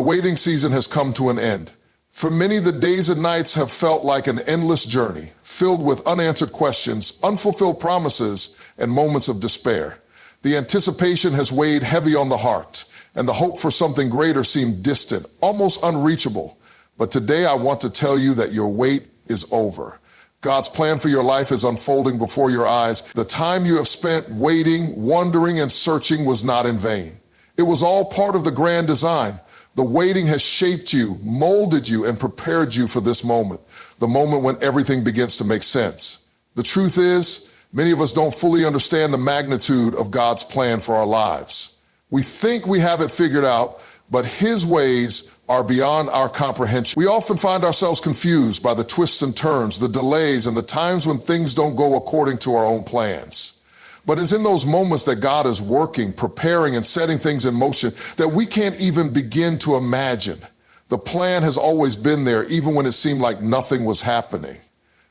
The waiting season has come to an end. For many, the days and nights have felt like an endless journey, filled with unanswered questions, unfulfilled promises, and moments of despair. The anticipation has weighed heavy on the heart, and the hope for something greater seemed distant, almost unreachable. But today I want to tell you that your wait is over. God's plan for your life is unfolding before your eyes. The time you have spent waiting, wondering, and searching was not in vain. It was all part of the grand design. The waiting has shaped you, molded you, and prepared you for this moment, the moment when everything begins to make sense. The truth is, many of us don't fully understand the magnitude of God's plan for our lives. We think we have it figured out, but His ways are beyond our comprehension. We often find ourselves confused by the twists and turns, the delays, and the times when things don't go according to our own plans. But it's in those moments that God is working, preparing, and setting things in motion that we can't even begin to imagine. The plan has always been there, even when it seemed like nothing was happening.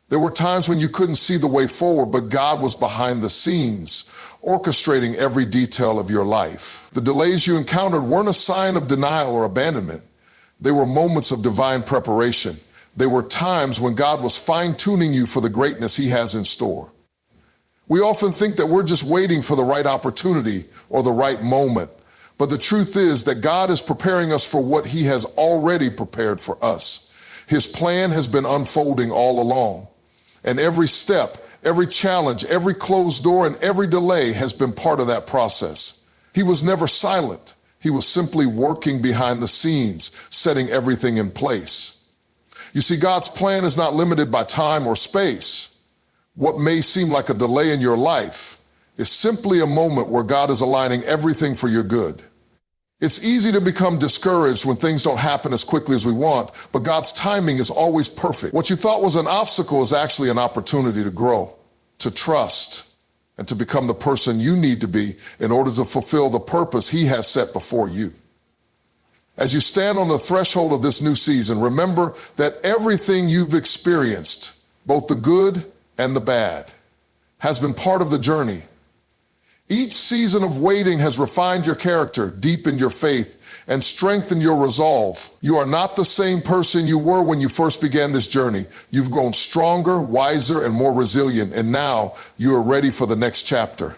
There were times when you couldn't see the way forward, but God was behind the scenes, orchestrating every detail of your life. The delays you encountered weren't a sign of denial or abandonment. They were moments of divine preparation. They were times when God was fine-tuning you for the greatness He has in store. We often think that we're just waiting for the right opportunity or the right moment. But the truth is that God is preparing us for what He has already prepared for us. His plan has been unfolding all along. And every step, every challenge, every closed door, and every delay has been part of that process. He was never silent. He was simply working behind the scenes, setting everything in place. You see, God's plan is not limited by time or space. What may seem like a delay in your life is simply a moment where God is aligning everything for your good. It's easy to become discouraged when things don't happen as quickly as we want, but God's timing is always perfect. What you thought was an obstacle is actually an opportunity to grow, to trust, and to become the person you need to be in order to fulfill the purpose He has set before you. As you stand on the threshold of this new season, remember that everything you've experienced, both the good and the bad, has been part of the journey. Each season of waiting has refined your character, deepened your faith, and strengthened your resolve. You are not the same person you were when you first began this journey. You've grown stronger, wiser, and more resilient, and now you are ready for the next chapter.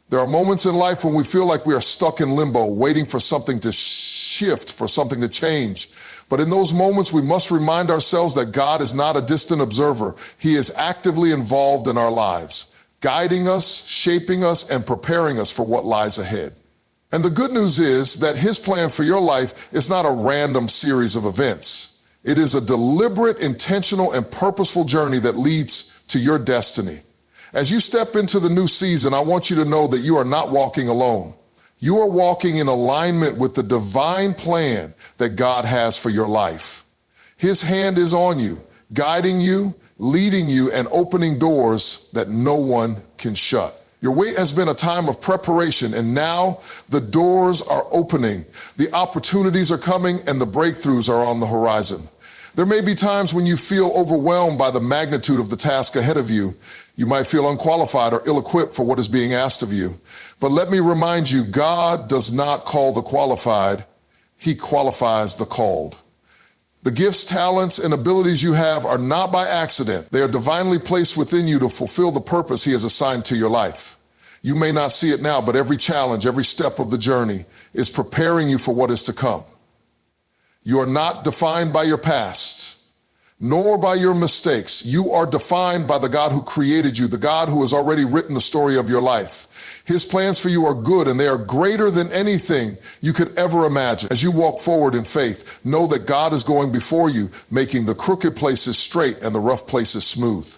There are moments in life when we feel like we are stuck in limbo, waiting for something to shift, for something to change. But in those moments, we must remind ourselves that God is not a distant observer. He is actively involved in our lives, guiding us, shaping us, and preparing us for what lies ahead. And the good news is that His plan for your life is not a random series of events. It is a deliberate, intentional, and purposeful journey that leads to your destiny. As you step into the new season, I want you to know that you are not walking alone. You are walking in alignment with the divine plan that God has for your life. His hand is on you, guiding you, leading you, and opening doors that no one can shut. Your wait has been a time of preparation, and now the doors are opening. The opportunities are coming, and the breakthroughs are on the horizon. There may be times when you feel overwhelmed by the magnitude of the task ahead of you. You might feel unqualified or ill-equipped for what is being asked of you. But let me remind you, God does not call the qualified. He qualifies the called. The gifts, talents, and abilities you have are not by accident. They are divinely placed within you to fulfill the purpose He has assigned to your life. You may not see it now, but every challenge, every step of the journey is preparing you for what is to come. You are not defined by your past, nor by your mistakes. You are defined by the God who created you, the God who has already written the story of your life. His plans for you are good, and they are greater than anything you could ever imagine. As you walk forward in faith, know that God is going before you, making the crooked places straight and the rough places smooth.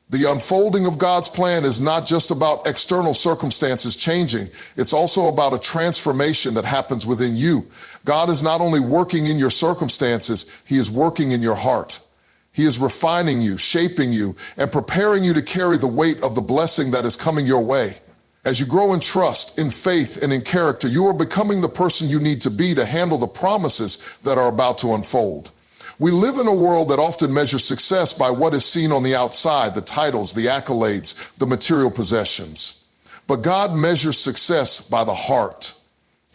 The unfolding of God's plan is not just about external circumstances changing. It's also about a transformation that happens within you. God is not only working in your circumstances, He is working in your heart. He is refining you, shaping you, and preparing you to carry the weight of the blessing that is coming your way. As you grow in trust, in faith, and in character, you are becoming the person you need to be to handle the promises that are about to unfold. We live in a world that often measures success by what is seen on the outside, the titles, the accolades, the material possessions. But God measures success by the heart.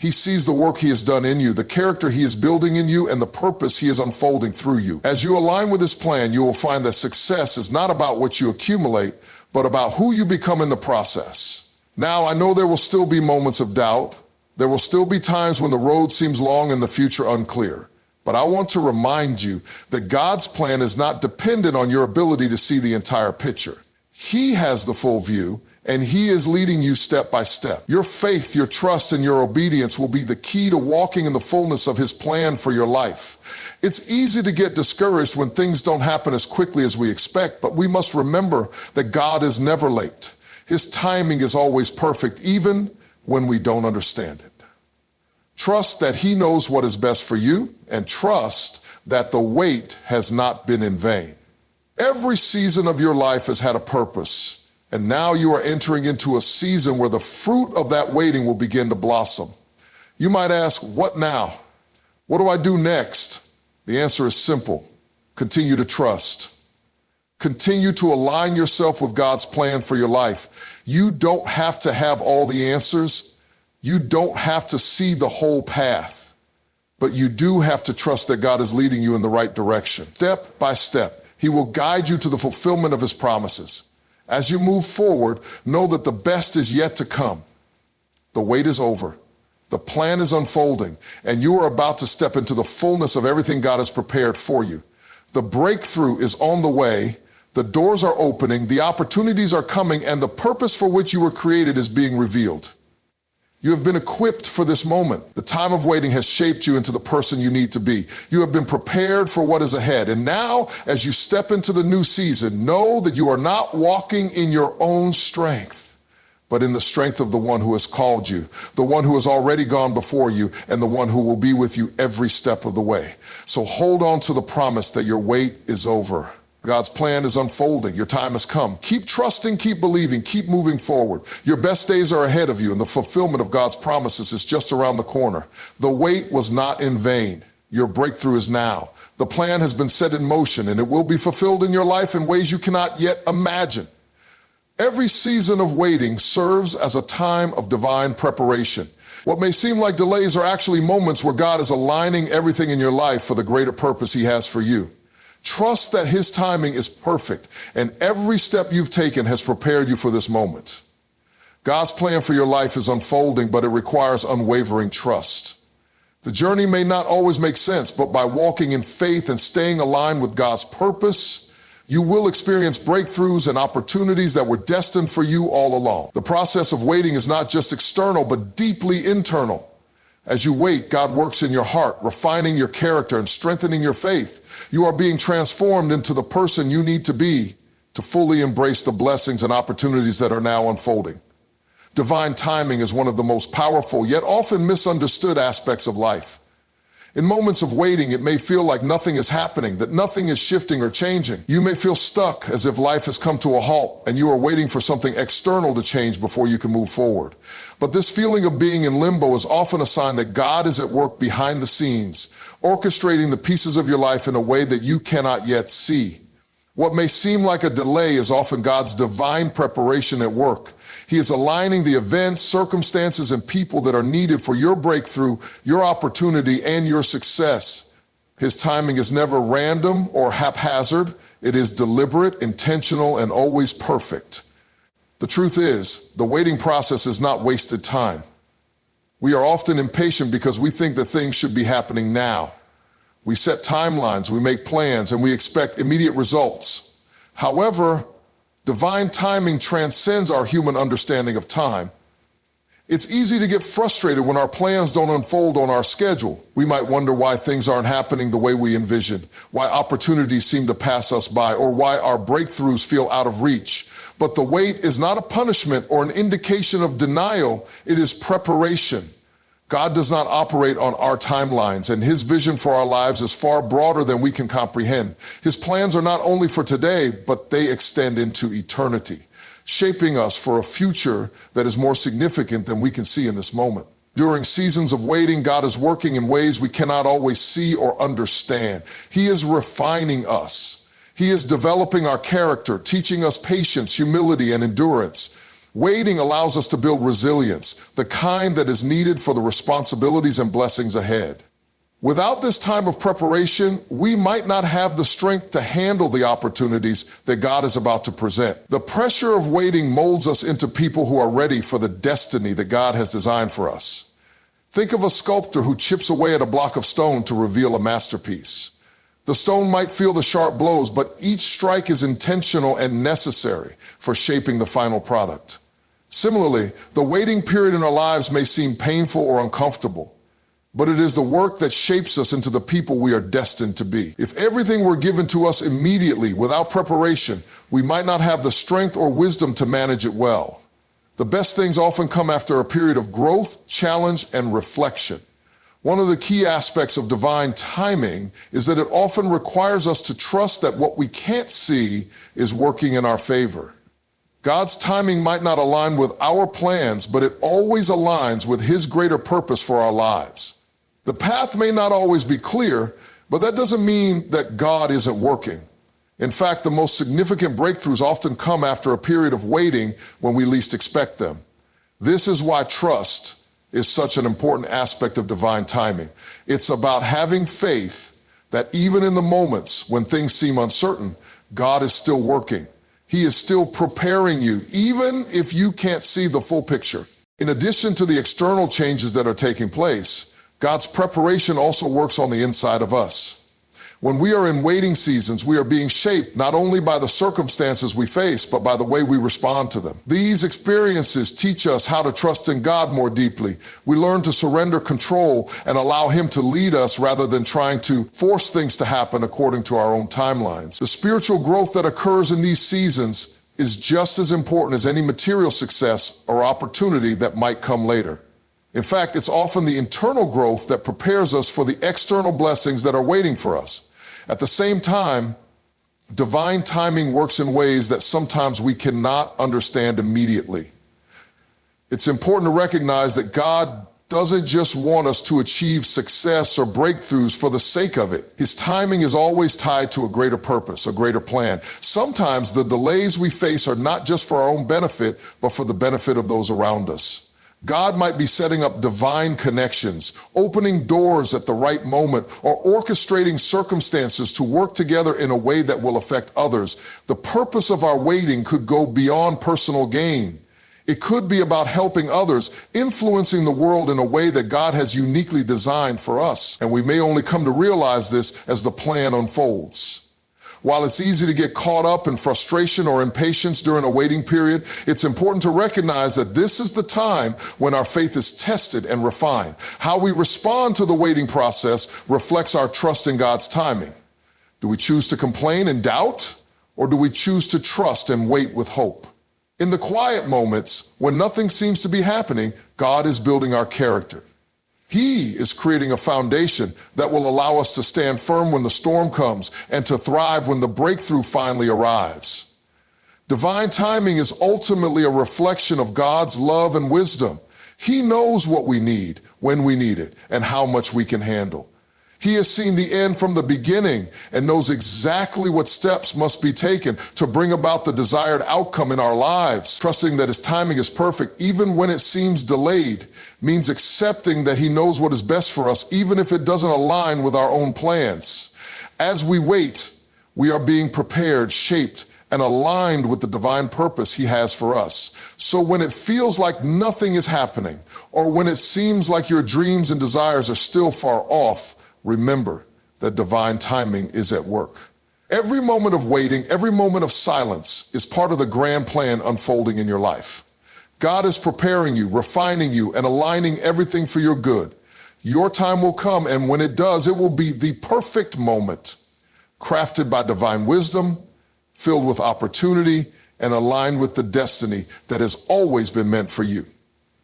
He sees the work he has done in you, the character he is building in you, and the purpose he is unfolding through you. As you align with his plan, you will find that success is not about what you accumulate, but about who you become in the process. Now, I know there will still be moments of doubt. There will still be times when the road seems long and the future unclear. But I want to remind you that God's plan is not dependent on your ability to see the entire picture. He has the full view, and he is leading you step by step. Your faith, your trust, and your obedience will be the key to walking in the fullness of his plan for your life. It's easy to get discouraged when things don't happen as quickly as we expect, but we must remember that God is never late. His timing is always perfect, even when we don't understand it. Trust that he knows what is best for you, and trust that the wait has not been in vain. Every season of your life has had a purpose. And now you are entering into a season where the fruit of that waiting will begin to blossom. You might ask, what now? What do I do next? The answer is simple. Continue to trust. Continue to align yourself with God's plan for your life. You don't have to have all the answers. You don't have to see the whole path. But you do have to trust that God is leading you in the right direction. Step by step, he will guide you to the fulfillment of his promises. As you move forward, know that the best is yet to come. The wait is over. The plan is unfolding, and you are about to step into the fullness of everything God has prepared for you. The breakthrough is on the way. The doors are opening. The opportunities are coming, and the purpose for which you were created is being revealed. You have been equipped for this moment. The time of waiting has shaped you into the person you need to be. You have been prepared for what is ahead. And now, as you step into the new season, know that you are not walking in your own strength, but in the strength of the one who has called you, the one who has already gone before you, and the one who will be with you every step of the way. So hold on to the promise that your wait is over. God's plan is unfolding. Your time has come. Keep trusting, keep believing, keep moving forward. Your best days are ahead of you, and the fulfillment of God's promises is just around the corner. The wait was not in vain. Your breakthrough is now. The plan has been set in motion, and it will be fulfilled in your life in ways you cannot yet imagine. Every season of waiting serves as a time of divine preparation. What may seem like delays are actually moments where God is aligning everything in your life for the greater purpose he has for you. Trust that his timing is perfect, and every step you've taken has prepared you for this moment. God's plan for your life is unfolding, but it requires unwavering trust. The journey may not always make sense, but by walking in faith and staying aligned with God's purpose, you will experience breakthroughs and opportunities that were destined for you all along. The process of waiting is not just external, but deeply internal. As you wait, God works in your heart, refining your character and strengthening your faith. You are being transformed into the person you need to be to fully embrace the blessings and opportunities that are now unfolding. Divine timing is one of the most powerful, yet often misunderstood aspects of life. In moments of waiting, it may feel like nothing is happening, that nothing is shifting or changing. You may feel stuck, as if life has come to a halt and you are waiting for something external to change before you can move forward. But this feeling of being in limbo is often a sign that God is at work behind the scenes, orchestrating the pieces of your life in a way that you cannot yet see. What may seem like a delay is often God's divine preparation at work. He is aligning the events, circumstances, and people that are needed for your breakthrough, your opportunity, and your success. His timing is never random or haphazard. It is deliberate, intentional, and always perfect. The truth is, the waiting process is not wasted time. We are often impatient because we think that things should be happening now. We set timelines, we make plans, and we expect immediate results. However, divine timing transcends our human understanding of time. It's easy to get frustrated when our plans don't unfold on our schedule. We might wonder why things aren't happening the way we envisioned, why opportunities seem to pass us by, or why our breakthroughs feel out of reach. But the wait is not a punishment or an indication of denial, it is preparation. God does not operate on our timelines, and his vision for our lives is far broader than we can comprehend. His plans are not only for today, but they extend into eternity, shaping us for a future that is more significant than we can see in this moment. During seasons of waiting, God is working in ways we cannot always see or understand. He is refining us. He is developing our character, teaching us patience, humility, and endurance. Waiting allows us to build resilience, the kind that is needed for the responsibilities and blessings ahead. Without this time of preparation, we might not have the strength to handle the opportunities that God is about to present. The pressure of waiting molds us into people who are ready for the destiny that God has designed for us. Think of a sculptor who chips away at a block of stone to reveal a masterpiece. The stone might feel the sharp blows, but each strike is intentional and necessary for shaping the final product. Similarly, the waiting period in our lives may seem painful or uncomfortable, but it is the work that shapes us into the people we are destined to be. If everything were given to us immediately without preparation, we might not have the strength or wisdom to manage it well. The best things often come after a period of growth, challenge, and reflection. One of the key aspects of divine timing is that it often requires us to trust that what we can't see is working in our favor. God's timing might not align with our plans, but it always aligns with His greater purpose for our lives. The path may not always be clear, but that doesn't mean that God isn't working. In fact, the most significant breakthroughs often come after a period of waiting when we least expect them. This is why trust is such an important aspect of divine timing. It's about having faith that even in the moments when things seem uncertain, God is still working. He is still preparing you, even if you can't see the full picture. In addition to the external changes that are taking place, God's preparation also works on the inside of us. When we are in waiting seasons, we are being shaped not only by the circumstances we face, but by the way we respond to them. These experiences teach us how to trust in God more deeply. We learn to surrender control and allow Him to lead us rather than trying to force things to happen according to our own timelines. The spiritual growth that occurs in these seasons is just as important as any material success or opportunity that might come later. In fact, it's often the internal growth that prepares us for the external blessings that are waiting for us. At the same time, divine timing works in ways that sometimes we cannot understand immediately. It's important to recognize that God doesn't just want us to achieve success or breakthroughs for the sake of it. His timing is always tied to a greater purpose, a greater plan. Sometimes the delays we face are not just for our own benefit, but for the benefit of those around us. God might be setting up divine connections, opening doors at the right moment, or orchestrating circumstances to work together in a way that will affect others. The purpose of our waiting could go beyond personal gain. It could be about helping others, influencing the world in a way that God has uniquely designed for us. And we may only come to realize this as the plan unfolds. While it's easy to get caught up in frustration or impatience during a waiting period, it's important to recognize that this is the time when our faith is tested and refined. How we respond to the waiting process reflects our trust in God's timing. Do we choose to complain and doubt, or do we choose to trust and wait with hope? In the quiet moments, when nothing seems to be happening, God is building our character. He is creating a foundation that will allow us to stand firm when the storm comes and to thrive when the breakthrough finally arrives. Divine timing is ultimately a reflection of God's love and wisdom. He knows what we need, when we need it, and how much we can handle. He has seen the end from the beginning and knows exactly what steps must be taken to bring about the desired outcome in our lives. Trusting that His timing is perfect, even when it seems delayed, means accepting that He knows what is best for us, even if it doesn't align with our own plans. As we wait, we are being prepared, shaped, and aligned with the divine purpose He has for us. So when it feels like nothing is happening, or when it seems like your dreams and desires are still far off, remember that divine timing is at work. Every moment of waiting, every moment of silence is part of the grand plan unfolding in your life. God is preparing you, refining you, and aligning everything for your good. Your time will come, and when it does, it will be the perfect moment, crafted by divine wisdom, filled with opportunity, and aligned with the destiny that has always been meant for you.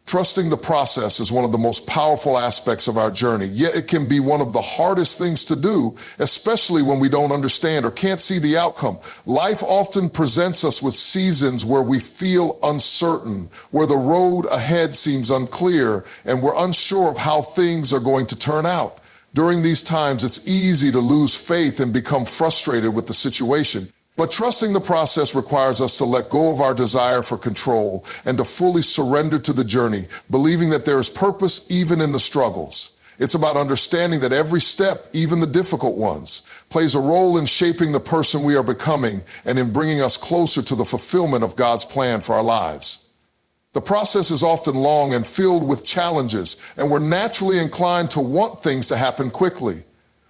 Trusting the process is one of the most powerful aspects of our journey, yet it can be one of the hardest things to do, especially when we don't understand or can't see the outcome. Life often presents us with seasons where we feel uncertain, where the road ahead seems unclear, and we're unsure of how things are going to turn out. During these times, it's easy to lose faith and become frustrated with the situation. But trusting the process requires us to let go of our desire for control and to fully surrender to the journey, believing that there is purpose even in the struggles. It's about understanding that every step, even the difficult ones, plays a role in shaping the person we are becoming and in bringing us closer to the fulfillment of God's plan for our lives. The process is often long and filled with challenges, and we're naturally inclined to want things to happen quickly.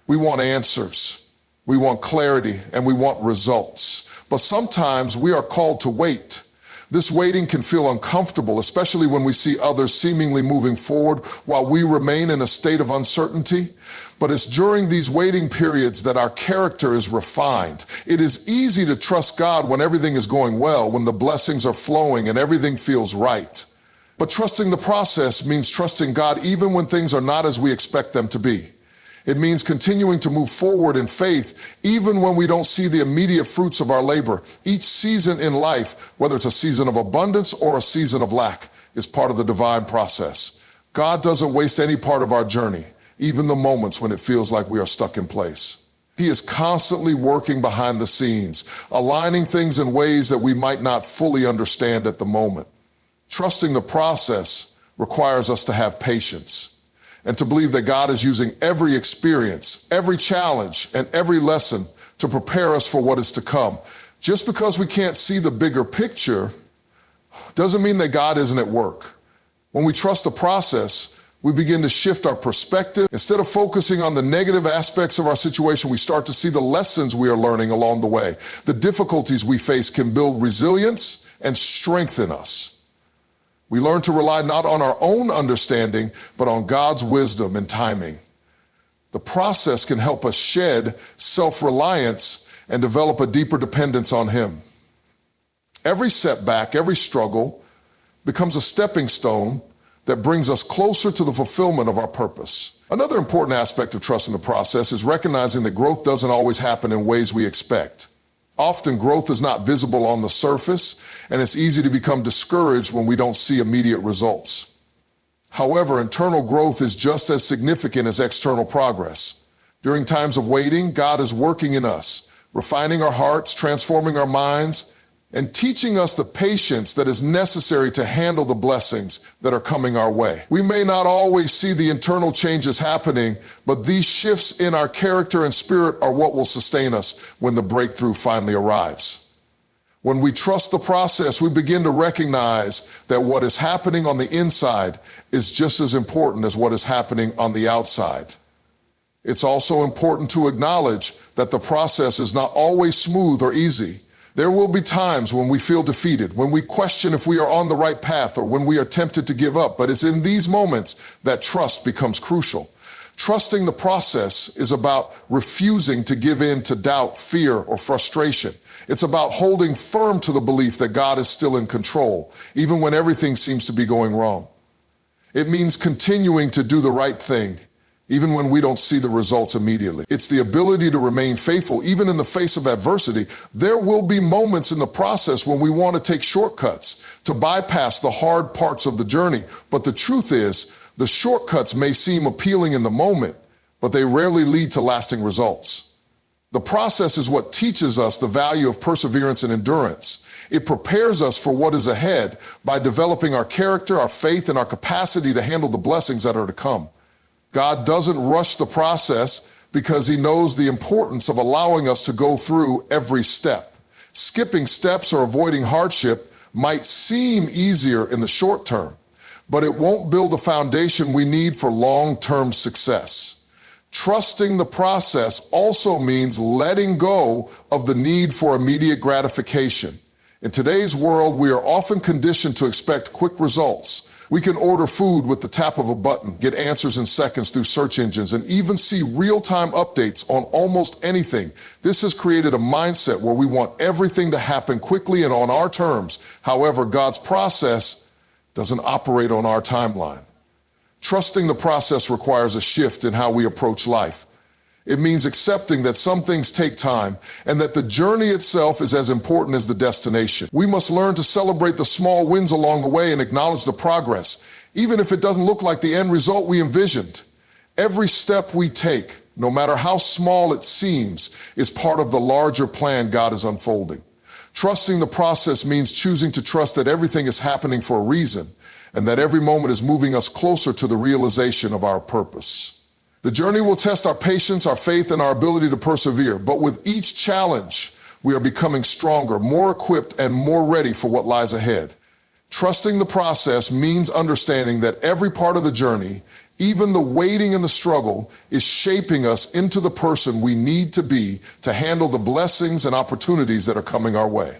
We want answers. We want clarity, and we want results. But sometimes we are called to wait. This waiting can feel uncomfortable, especially when we see others seemingly moving forward while we remain in a state of uncertainty. But it's during these waiting periods that our character is refined. It is easy to trust God when everything is going well, when the blessings are flowing and everything feels right. But trusting the process means trusting God even when things are not as we expect them to be. It means continuing to move forward in faith, even when we don't see the immediate fruits of our labor. Each season in life, whether it's a season of abundance or a season of lack, is part of the divine process. God doesn't waste any part of our journey, even the moments when it feels like we are stuck in place. He is constantly working behind the scenes, aligning things in ways that we might not fully understand at the moment. Trusting the process requires us to have patience and to believe that God is using every experience, every challenge, and every lesson to prepare us for what is to come. Just because we can't see the bigger picture doesn't mean that God isn't at work. When we trust the process, we begin to shift our perspective. Instead of focusing on the negative aspects of our situation, we start to see the lessons we are learning along the way. The difficulties we face can build resilience and strengthen us. We learn to rely not on our own understanding, but on God's wisdom and timing. The process can help us shed self-reliance and develop a deeper dependence on Him. Every setback, every struggle becomes a stepping stone that brings us closer to the fulfillment of our purpose. Another important aspect of trusting the process is recognizing that growth doesn't always happen in ways we expect. Often growth is not visible on the surface, and it's easy to become discouraged when we don't see immediate results. However, internal growth is just as significant as external progress. During times of waiting, God is working in us, refining our hearts, transforming our minds, and teaching us the patience that is necessary to handle the blessings that are coming our way. We may not always see the internal changes happening, but these shifts in our character and spirit are what will sustain us when the breakthrough finally arrives. When we trust the process, we begin to recognize that what is happening on the inside is just as important as what is happening on the outside. It's also important to acknowledge that the process is not always smooth or easy. There will be times when we feel defeated, when we question if we are on the right path, or when we are tempted to give up. But it's in these moments that trust becomes crucial. Trusting the process is about refusing to give in to doubt, fear, or frustration. It's about holding firm to the belief that God is still in control, even when everything seems to be going wrong. It means continuing to do the right thing, even when we don't see the results immediately. It's the ability to remain faithful, even in the face of adversity. There will be moments in the process when we want to take shortcuts to bypass the hard parts of the journey. But the truth is, the shortcuts may seem appealing in the moment, but they rarely lead to lasting results. The process is what teaches us the value of perseverance and endurance. It prepares us for what is ahead by developing our character, our faith, and our capacity to handle the blessings that are to come. God doesn't rush the process because He knows the importance of allowing us to go through every step. Skipping steps or avoiding hardship might seem easier in the short term, but it won't build the foundation we need for long-term success. Trusting the process also means letting go of the need for immediate gratification. In today's world, we are often conditioned to expect quick results. We can order food with the tap of a button, get answers in seconds through search engines, and even see real-time updates on almost anything. This has created a mindset where we want everything to happen quickly and on our terms. However, God's process doesn't operate on our timeline. Trusting the process requires a shift in how we approach life. It means accepting that some things take time and that the journey itself is as important as the destination. We must learn to celebrate the small wins along the way and acknowledge the progress, even if it doesn't look like the end result we envisioned. Every step we take, no matter how small it seems, is part of the larger plan God is unfolding. Trusting the process means choosing to trust that everything is happening for a reason, and that every moment is moving us closer to the realization of our purpose. The journey will test our patience, our faith, and our ability to persevere, but with each challenge, we are becoming stronger, more equipped, and more ready for what lies ahead. Trusting the process means understanding that every part of the journey, even the waiting and the struggle, is shaping us into the person we need to be to handle the blessings and opportunities that are coming our way.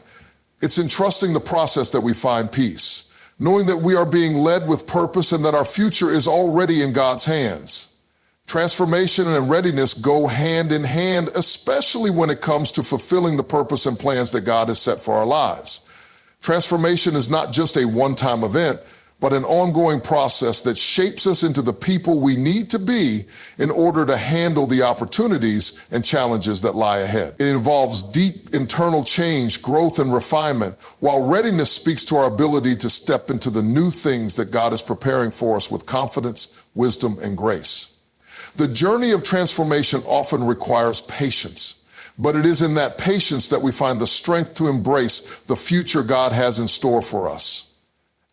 It's in trusting the process that we find peace, knowing that we are being led with purpose and that our future is already in God's hands. Transformation and readiness go hand in hand, especially when it comes to fulfilling the purpose and plans that God has set for our lives. Transformation is not just a one-time event, but an ongoing process that shapes us into the people we need to be in order to handle the opportunities and challenges that lie ahead. It involves deep internal change, growth, and refinement, while readiness speaks to our ability to step into the new things that God is preparing for us with confidence, wisdom, and grace. The journey of transformation often requires patience. But it is in that patience that we find the strength to embrace the future God has in store for us.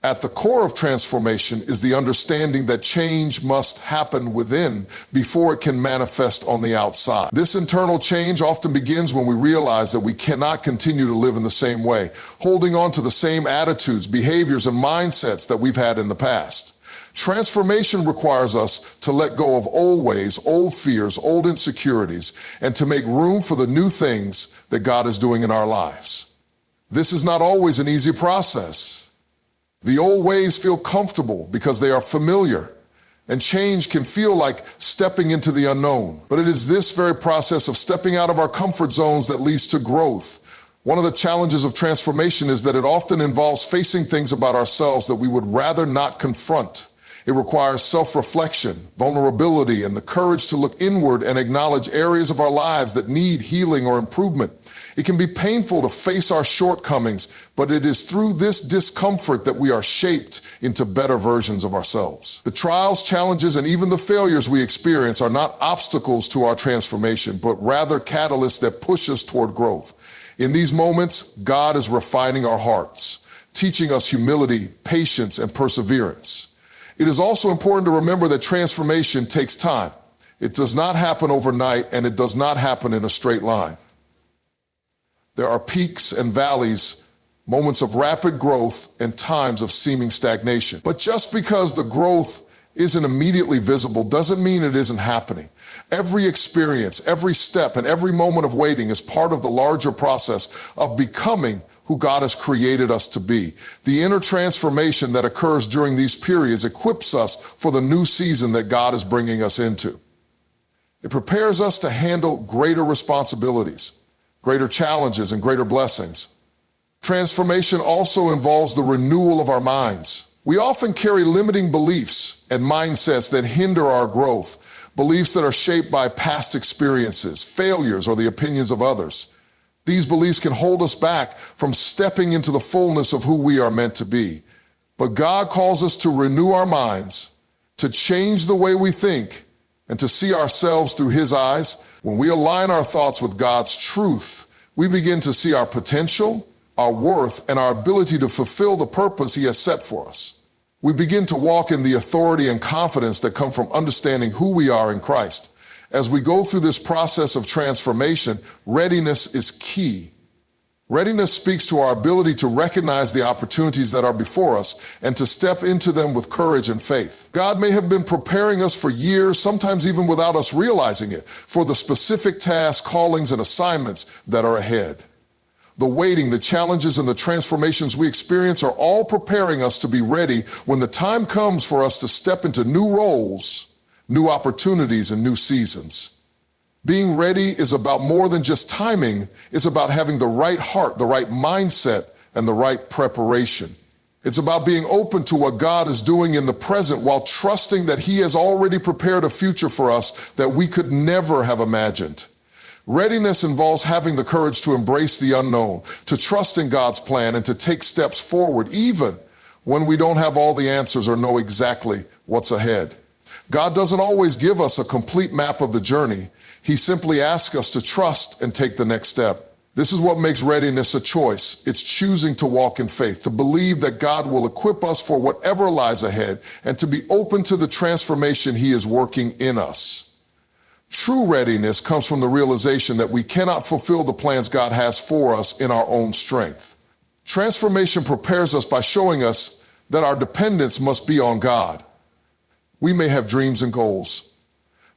At the core of transformation is the understanding that change must happen within before it can manifest on the outside. This internal change often begins when we realize that we cannot continue to live in the same way, holding on to the same attitudes, behaviors, and mindsets that we've had in the past. Transformation requires us to let go of old ways, old fears, old insecurities, and to make room for the new things that God is doing in our lives. This is not always an easy process. The old ways feel comfortable because they are familiar, and change can feel like stepping into the unknown. But it is this very process of stepping out of our comfort zones that leads to growth. One of the challenges of transformation is that it often involves facing things about ourselves that we would rather not confront. It requires self-reflection, vulnerability, and the courage to look inward and acknowledge areas of our lives that need healing or improvement. It can be painful to face our shortcomings, but it is through this discomfort that we are shaped into better versions of ourselves. The trials, challenges, and even the failures we experience are not obstacles to our transformation, but rather catalysts that push us toward growth. In these moments, God is refining our hearts, teaching us humility, patience, and perseverance. It is also important to remember that transformation takes time. It does not happen overnight, and it does not happen in a straight line. There are peaks and valleys, moments of rapid growth, and times of seeming stagnation. But just because the growth isn't immediately visible doesn't mean it isn't happening. Every experience, every step, and every moment of waiting is part of the larger process of becoming who God has created us to be. The inner transformation that occurs during these periods equips us for the new season that God is bringing us into. It prepares us to handle greater responsibilities, greater challenges, and greater blessings. Transformation also involves the renewal of our minds. We often carry limiting beliefs and mindsets that hinder our growth, beliefs that are shaped by past experiences, failures, or the opinions of others. These beliefs can hold us back from stepping into the fullness of who we are meant to be. But God calls us to renew our minds, to change the way we think, and to see ourselves through His eyes. When we align our thoughts with God's truth, we begin to see our potential, our worth, and our ability to fulfill the purpose He has set for us. We begin to walk in the authority and confidence that come from understanding who we are in Christ. As we go through this process of transformation, readiness is key. Readiness speaks to our ability to recognize the opportunities that are before us and to step into them with courage and faith. God may have been preparing us for years, sometimes even without us realizing it, for the specific tasks, callings, and assignments that are ahead. The waiting, the challenges, and the transformations we experience are all preparing us to be ready when the time comes for us to step into new roles, new opportunities, and new seasons. Being ready is about more than just timing. It's about having the right heart, the right mindset, and the right preparation. It's about being open to what God is doing in the present while trusting that He has already prepared a future for us that we could never have imagined. Readiness involves having the courage to embrace the unknown, to trust in God's plan, and to take steps forward, even when we don't have all the answers or know exactly what's ahead. God doesn't always give us a complete map of the journey. He simply asks us to trust and take the next step. This is what makes readiness a choice. It's choosing to walk in faith, to believe that God will equip us for whatever lies ahead, and to be open to the transformation He is working in us. True readiness comes from the realization that we cannot fulfill the plans God has for us in our own strength. Transformation prepares us by showing us that our dependence must be on God. We may have dreams and goals,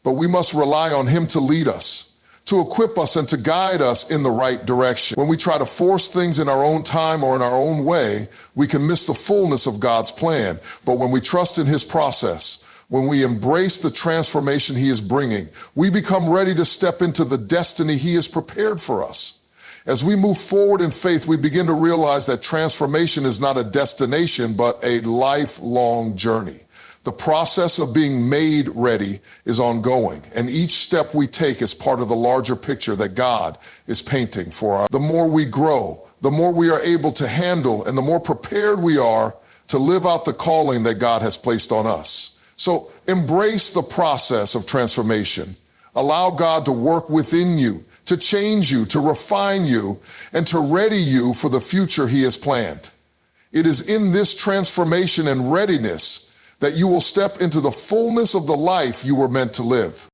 but we must rely on Him to lead us, to equip us and to guide us in the right direction. When we try to force things in our own time or in our own way, we can miss the fullness of God's plan. But when we trust in His process, when we embrace the transformation He is bringing, we become ready to step into the destiny He has prepared for us. As we move forward in faith, we begin to realize that transformation is not a destination, but a lifelong journey. The process of being made ready is ongoing, and each step we take is part of the larger picture that God is painting for us. The more we grow, the more we are able to handle, and the more prepared we are to live out the calling that God has placed on us. So embrace the process of transformation. Allow God to work within you, to change you, to refine you, and to ready you for the future He has planned. It is in this transformation and readiness that you will step into the fullness of the life you were meant to live.